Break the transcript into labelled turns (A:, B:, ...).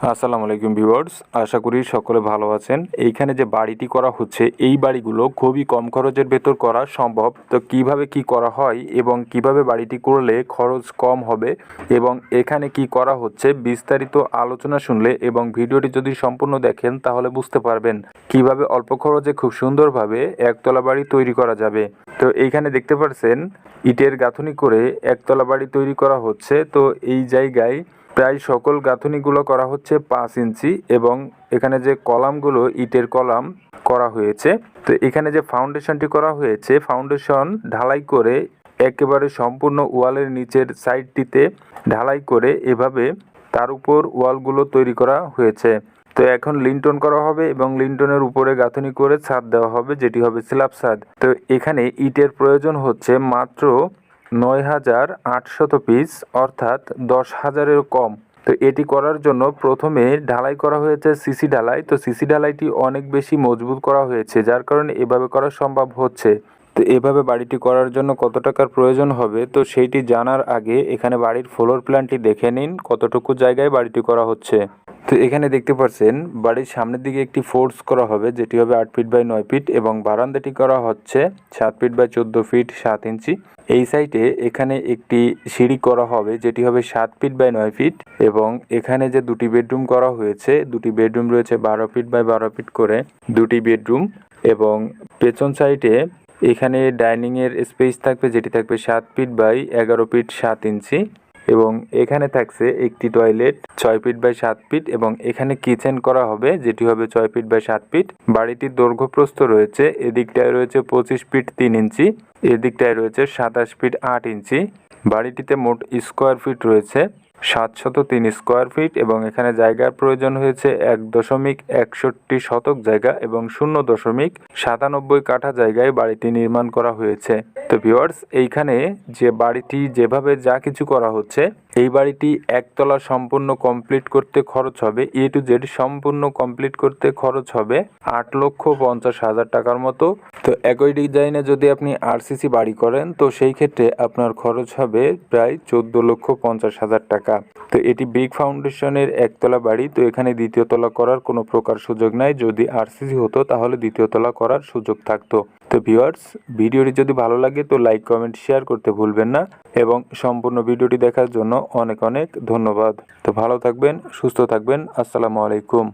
A: আসসালামু আলাইকুম ভিউয়ার্স, আশা করি সকলে ভালো আছেন। এইখানে যে বাড়িটি করা হচ্ছে, এই বাড়িগুলো খুবই কম খরচের ভেতর করা সম্ভব। তো কিভাবে কি করা হয় এবং কিভাবে বাড়িটি করলে খরচ কম হবে এবং এখানে কি করা হচ্ছে বিস্তারিত আলোচনা শুনলে এবং ভিডিওটি যদি সম্পূর্ণ দেখেন তাহলে বুঝতে পারবেন কিভাবে অল্প খরচে খুব সুন্দরভাবে একতলা বাড়ি তৈরি করা যাবে। তো এইখানে দেখতে পাচ্ছেন ইটের গাঁথুনি করে একতলা বাড়ি তৈরি করা হচ্ছে। তো এই জায়গায় প্রায় সকল গাঁথুনিগুলো করা হচ্ছে 5 ইঞ্চি এবং এখানে যে কলামগুলো ইটের কলাম করা হয়েছে। তো এখানে যে ফাউন্ডেশনটি করা হয়েছে, ফাউন্ডেশন ঢালাই করে একেবারে সম্পূর্ণ ওয়ালের নিচের সাইডটিতে ঢালাই করে এভাবে তার উপর ওয়ালগুলো তৈরি করা হয়েছে। তো এখন লিন্টন করা হবে এবং লিন্টনের উপরে গাঁথুনি করে ছাদ দেওয়া হবে, যেটি হবে স্ল্যাব ছাদ। তো এখানে ইটের প্রয়োজন হচ্ছে মাত্র 9,800 পিস, অর্থাৎ 10,000-এরও কম। তো এটি করার জন্য প্রথমে ঢালাই করা হয়েছে সিসি ঢালাই। তো সিসি ঢালাইটি অনেক বেশি মজবুত করা হয়েছে, যার কারণে এভাবে করা সম্ভব হচ্ছে। তো এভাবে বাড়িটি করার জন্য কত টাকার প্রয়োজন হবে, তো সেইটি জানার আগে এখানে বাড়ির ফ্লোর প্ল্যানটি দেখে নিন কতটুকু জায়গায় বাড়িটি করা হচ্ছে। তো এখানে দেখতে পাচ্ছেন বাড়ির সামনের দিকে একটি ফোর্স করা হবে, যেটি হবে 8 ফিট বাই 9 ফিট এবং বারান্দাটি করা হচ্ছে 7 ফিট বাই 14 ফিট 7 ইঞ্চি। এই সাইডে এখানে একটি সিঁড়ি করা হবে, যেটি হবে 7 ফিট বাই 9 ফিট এবং এখানে যে দুটি বেডরুম করা হয়েছে, দুটি বেডরুম রয়েছে 12 ফিট বাই 12 ফিট করে দুটি বেডরুম এবং পেছন সাইডে এখানে ডাইনিংয়ের স্পেস থাকবে, যেটি থাকবে 7 ফিট বাই 11 ফিট 7 ইঞ্চি এবং এখানে থাকছে একটি টয়লেট 6 ফিট বাই 7 ফিট এবং এখানে কিচেন করা হবে, যেটি হবে 6 ফিট বাই 7 ফিট। বাড়িটির দৈর্ঘ্য প্রস্থ রয়েছে, এদিকটায় রয়েছে 25 ফিট 3 ইঞ্চি, এদিকটায় রয়েছে 27 ফিট 8 ইঞ্চি। বাড়িটিতে মোট স্কোয়ার ফিট রয়েছে 703 স্কোয়ার ফিট এবং এখানে জায়গার প্রয়োজন হয়েছে 1.61 শতক জায়গা এবং 0.97 কাঠা জায়গায় বাড়িটি নির্মাণ করা হয়েছে। তো ভিউয়ার্স, এইখানে যে বাড়িটি যেভাবে যা কিছু করা হচ্ছে, এই বাড়িটি একতলা সম্পূর্ণ কমপ্লিট করতে খরচ হবে, এ টু জেড সম্পূর্ণ কমপ্লিট করতে খরচ হবে 8,50,000 টাকার মতো। তো একই ডিজাইনে যদি আপনি আরসিসি বাড়ি করেন তো সেই ক্ষেত্রে আপনার খরচ হবে প্রায় 14,50,000 টাকা। তো এটি ব্রিক ফাউন্ডেশনের একতলা বাড়ি। তো এখানে দ্বিতীয় তলা করার কোনো প্রকার সুযোগ নাই। যদি আরসিসি হতো তাহলে দ্বিতীয় তলা করার সুযোগ থাকতো। তো ভিউয়ার্স, ভিডিওটি যদি ভালো লাগে তো লাইক কমেন্ট শেয়ার করতে ভুলবেন না এবং সম্পূর্ণ ভিডিওটি দেখার জন্য অনেক অনেক ধন্যবাদ। তো ভালো থাকবেন, সুস্থ থাকবেন। আসসালামু আলাইকুম।